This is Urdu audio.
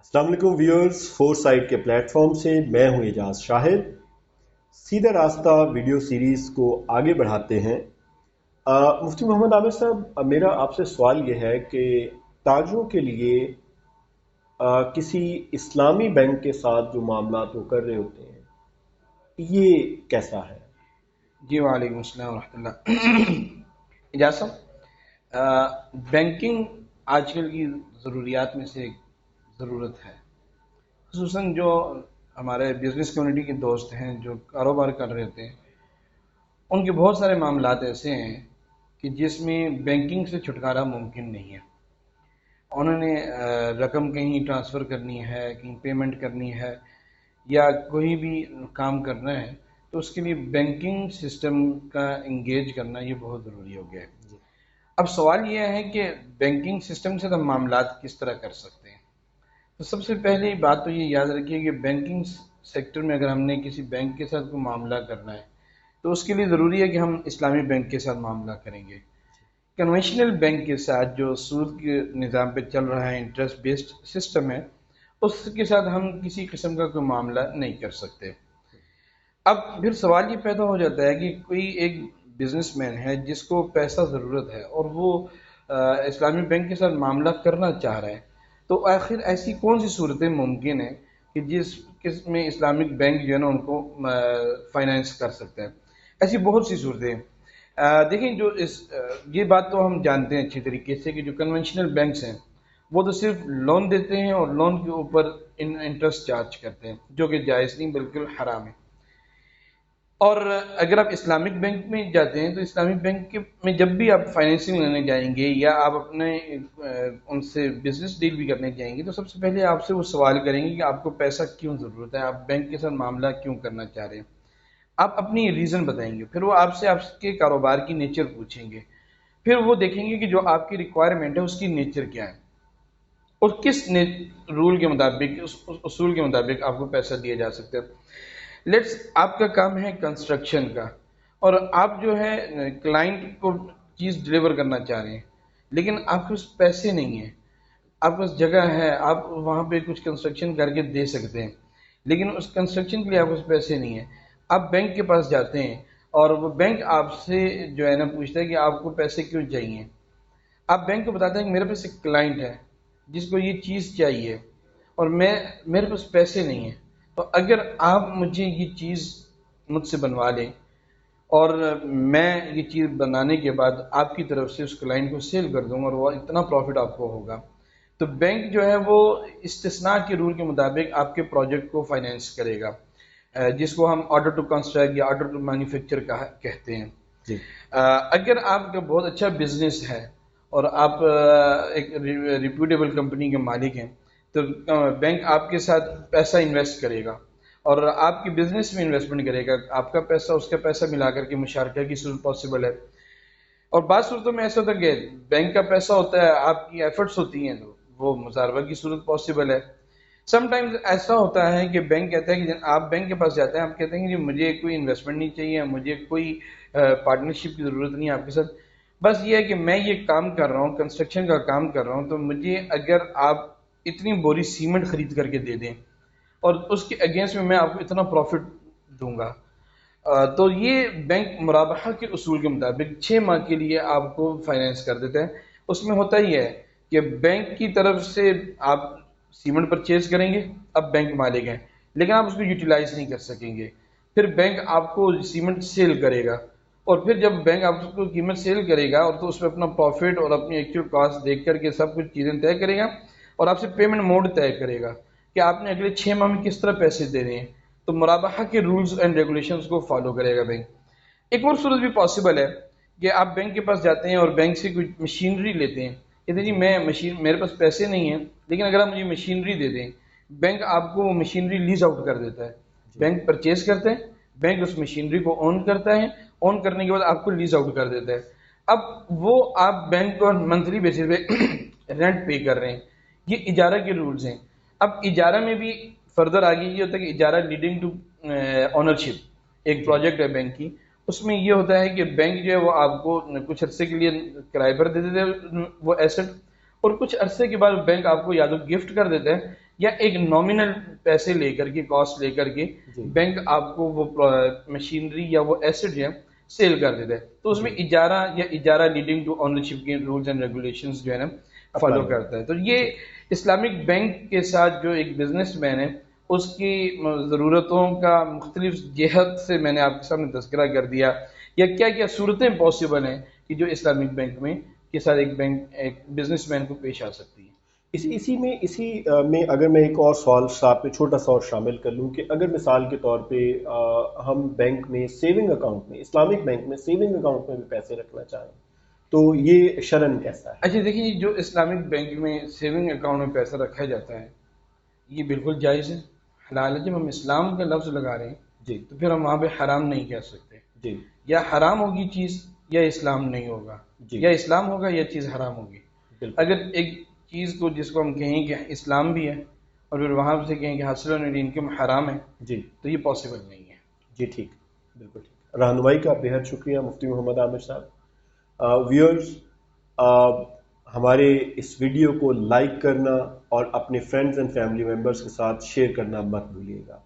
السلام علیکم ویورز، فور سائٹ کے پلیٹ فارم سے میں ہوں اعجاز شاہد۔ سیدھا راستہ ویڈیو سیریز کو آگے بڑھاتے ہیں۔ مفتی محمد عامر صاحب، میرا آپ سے سوال یہ ہے کہ تاجروں کے لیے کسی اسلامی بینک کے ساتھ جو معاملات وہ کر رہے ہوتے ہیں، یہ کیسا ہے؟ جی وعلیکم السلام ورحمۃ اللہ۔ اجازت صاحب، بینکنگ آج کل کی ضروریات میں سے ایک ضرورت ہے، خصوصاً جو ہمارے بزنس کمیونٹی کے دوست ہیں جو کاروبار کر رہے ہوتے ہیں، ان کے بہت سارے معاملات ایسے ہیں کہ جس میں بینکنگ سے چھٹکارا ممکن نہیں ہے۔ انہوں نے رقم کہیں ٹرانسفر کرنی ہے، کہیں پیمنٹ کرنی ہے، یا کوئی بھی کام کرنا ہے، تو اس کے لیے بینکنگ سسٹم کا انگیج کرنا یہ بہت ضروری ہو گیا ہے۔ اب سوال یہ ہے کہ بینکنگ سسٹم سے ہم معاملات کس طرح کر سکتے ہیں؟ تو سب سے پہلی بات تو یہ یاد رکھیے کہ بینکنگ سیکٹر میں اگر ہم نے کسی بینک کے ساتھ کوئی معاملہ کرنا ہے تو اس کے لیے ضروری ہے کہ ہم اسلامی بینک کے ساتھ معاملہ کریں گے۔ کنونشنل بینک کے ساتھ جو سود کے نظام پہ چل رہا ہے، انٹرسٹ بیسڈ سسٹم ہے، اس کے ساتھ ہم کسی قسم کا کوئی معاملہ نہیں کر سکتے۔ اب پھر سوال یہ پیدا ہو جاتا ہے کہ کوئی ایک بزنس مین ہے جس کو پیسہ ضرورت ہے اور وہ اسلامی بینک کے ساتھ معاملہ کرنا چاہ رہا ہے، تو آخر ایسی کون سی صورتیں ممکن ہیں کہ جس میں اسلامک بینک جو ہے نا ان کو فائنینس کر سکتے ہیں؟ ایسی بہت سی صورتیں ہیں۔ دیکھیں، یہ بات تو ہم جانتے ہیں اچھی طریقے سے کہ جو کنونشنل بینکس ہیں وہ تو صرف لون دیتے ہیں اور لون کے اوپر انٹرسٹ چارج کرتے ہیں، جو کہ جائز نہیں، بالکل حرام ہے۔ اور اگر آپ اسلامک بینک میں جاتے ہیں تو اسلامک بینک میں جب بھی آپ فائنینسنگ لینے جائیں گے یا آپ اپنے ان سے بزنس ڈیل بھی کرنے جائیں گے تو سب سے پہلے آپ سے وہ سوال کریں گے کہ آپ کو پیسہ کیوں ضرورت ہے، آپ بینک کے ساتھ معاملہ کیوں کرنا چاہ رہے ہیں۔ آپ اپنی ریزن بتائیں گے، پھر وہ آپ کے کاروبار کی نیچر پوچھیں گے، پھر وہ دیکھیں گے کہ جو آپ کی ریکوائرمنٹ ہے اس کی نیچر کیا ہے اور کس رول کے مطابق، اس اصول کے مطابق آپ کو پیسہ دیا جا سکتا ہے۔ آپ کا کام ہے کنسٹرکشن کا، اور آپ جو ہے کلائنٹ کو چیز ڈلیور کرنا چاہ رہے ہیں، لیکن آپ کے پاس پیسے نہیں ہیں۔ آپ کے پاس جگہ ہے، آپ وہاں پہ کچھ کنسٹرکشن کر کے دے سکتے ہیں، لیکن اس کنسٹرکشن کے لیے آپ کے پاس پیسے نہیں ہیں۔ آپ بینک کے پاس جاتے ہیں اور وہ بینک آپ سے جو ہے نا پوچھتا ہے کہ آپ کو پیسے کیوں چاہیے۔ آپ بینک کو بتاتے ہیں کہ میرے پاس ایک کلائنٹ ہے جس کو یہ چیز چاہیے اور میرے پاس پیسے نہیں ہیں، تو اگر آپ مجھے یہ چیز مجھ سے بنوا لیں اور میں یہ چیز بنانے کے بعد آپ کی طرف سے اس کلائنٹ کو سیل کر دوں اور وہ اتنا پروفٹ آپ کو ہوگا، تو بینک جو ہے وہ استثناء کے رول کے مطابق آپ کے پروجیکٹ کو فائنینس کرے گا، جس کو ہم آرڈر ٹو کنسٹرکٹ یا آرڈر ٹو مینوفیکچر کہتے ہیں۔ جی، اگر آپ کا بہت اچھا بزنس ہے اور آپ ایک ریپیوٹیبل کمپنی کے مالک ہیں تو بینک آپ کے ساتھ پیسہ انویسٹ کرے گا اور آپ کی بزنس میں انویسٹمنٹ کرے گا، آپ کا پیسہ اس کا پیسہ ملا کر کے مشارکہ کی صورت پاسبل ہے۔ اور بعض صورتوں میں ایسا ہوتا ہے کہ بینک کا پیسہ ہوتا ہے، آپ کی ایفرٹس ہوتی ہیں تو وہ مزاربہ کی صورت پاسبل ہے۔ سم ٹائمز ایسا ہوتا ہے کہ بینک کہتا ہے کہ آپ بینک کے پاس جاتے ہیں، آپ کہتے ہیں کہ مجھے کوئی انویسٹمنٹ نہیں چاہیے، مجھے کوئی پارٹنرشپ کی ضرورت نہیں ہے آپ کے ساتھ، بس یہ ہے کہ میں یہ کام کر رہا ہوں، کنسٹرکشن کا کام کر رہا ہوں، تو مجھے اگر آپ اتنی بوری سیمنٹ خرید کر کے دے دیں اور اس کے اگینسٹ میں آپ کو اتنا پروفٹ دوں گا، تو یہ بینک مرابحہ کے اصول کے مطابق 6 ماہ کے لیے آپ کو فائنینس کر دیتا ہے۔ اس میں ہوتا ہی ہے کہ بینک کی طرف سے آپ سیمنٹ پرچیز کریں گے، اب بینک مالک ہیں، لیکن آپ اس کو یوٹیلائز نہیں کر سکیں گے، پھر بینک آپ کو سیمنٹ سیل کرے گا، اور پھر جب بینک آپ کو قیمت سیل کرے گا اور تو اس میں اپنا پروفٹ اور اپنی ایکچوئل کاسٹ دیکھ کر کے سب کچھ چیزیں طے کرے گا اور آپ سے پیمنٹ موڈ طے کرے گا کہ آپ نے اگلے 6 ماہ میں کس طرح پیسے دینے ہیں، تو مرابحہ کے رولز اینڈ ریگولیشنز کو فالو کرے گا بینک۔ ایک اور صورت بھی پاسبل ہے کہ آپ بینک کے پاس جاتے ہیں اور بینک سے کوئی مشینری لیتے ہیں، کہتے ہیں جی میرے پاس پیسے نہیں ہیں لیکن اگر آپ مجھے مشینری دے دیں، بینک آپ کو وہ مشینری لیز آؤٹ کر دیتا ہے، بینک پرچیز کرتے ہیں، بینک اس مشینری کو اون کرتا ہے، اون کرنے کے بعد آپ کو لیز آؤٹ کر دیتا ہے۔ اب وہ آپ بینک کو منتھلی بیسس پہ رینٹ پے کر رہے ہیں، یہ اجارہ کے رولز ہیں۔ اب اجارہ میں بھی فردر آگے یہ ہوتا ہے کہ اجارہ لیڈنگ ٹو اونرشپ ایک پروجیکٹ ہے بینک کی، اس میں یہ ہوتا ہے کہ بینک جو ہے وہ آپ کو کچھ عرصے کے لیے کرائے پر دے دیتے ہیں وہ ایسٹ، اور کچھ عرصے کے بعد بینک آپ کو یا تو گفٹ کر دیتا ہے یا ایک نامنل پیسے لے کر کے، کاسٹ لے کر کے بینک آپ کو وہ مشینری یا وہ ایسٹ جو ہے سیل کر دیتا ہے. تو اس میں اجارہ یا اجارہ لیڈنگ ٹو اونرشپ کے رولز اینڈ ریگولیشنز جو ہے نا فالو کرتا ہے. تو یہ اسلامک بینک کے ساتھ جو ایک بزنس مین ہے اس کی ضرورتوں کا مختلف جہت سے میں نے آپ کے سامنے تذکرہ کر دیا، یا کیا کیا صورتیں پاسبل ہیں کہ جو اسلامک بینک میں کے ساتھ ایک بزنس مین کو پیش آ سکتی ہے. اسی میں اگر میں ایک اور سوال ساتھ میں چھوٹا سا اور شامل کر لوں کہ اگر مثال کے طور پہ ہم بینک میں سیونگ اکاؤنٹ میں، اسلامک بینک میں سیونگ اکاؤنٹ میں بھی پیسے رکھنا چاہیں تو یہ شرعن کیسا ہے؟ اچھا دیکھیے، جو اسلامک بینک میں سیونگ اکاؤنٹ میں پیسہ رکھا جاتا ہے یہ بالکل جائز ہے، حلال ہے. جب ہم اسلام کا لفظ لگا رہے ہیں جی تو پھر ہم وہاں پہ حرام نہیں کہہ سکتے. جی یا حرام ہوگی چیز یا اسلام نہیں ہوگا، جی یا اسلام ہوگا یا چیز حرام ہوگی. بالکل اگر ایک چیز کو جس کو ہم کہیں کہ اسلام بھی ہے اور پھر وہاں سے کہیں کہ حاصل انکم حرام ہے جی تو یہ پاسبل نہیں ہے. جی ٹھیک، بالکل ٹھیک. رہنمائی کا بے حد شکریہ مفتی محمد عامر صاحب. ویورز، ہمارے اس ویڈیو کو لائک کرنا اور اپنے فرینڈز اینڈ فیملی ممبرز کے ساتھ شیئر کرنا مت بھولیے گا.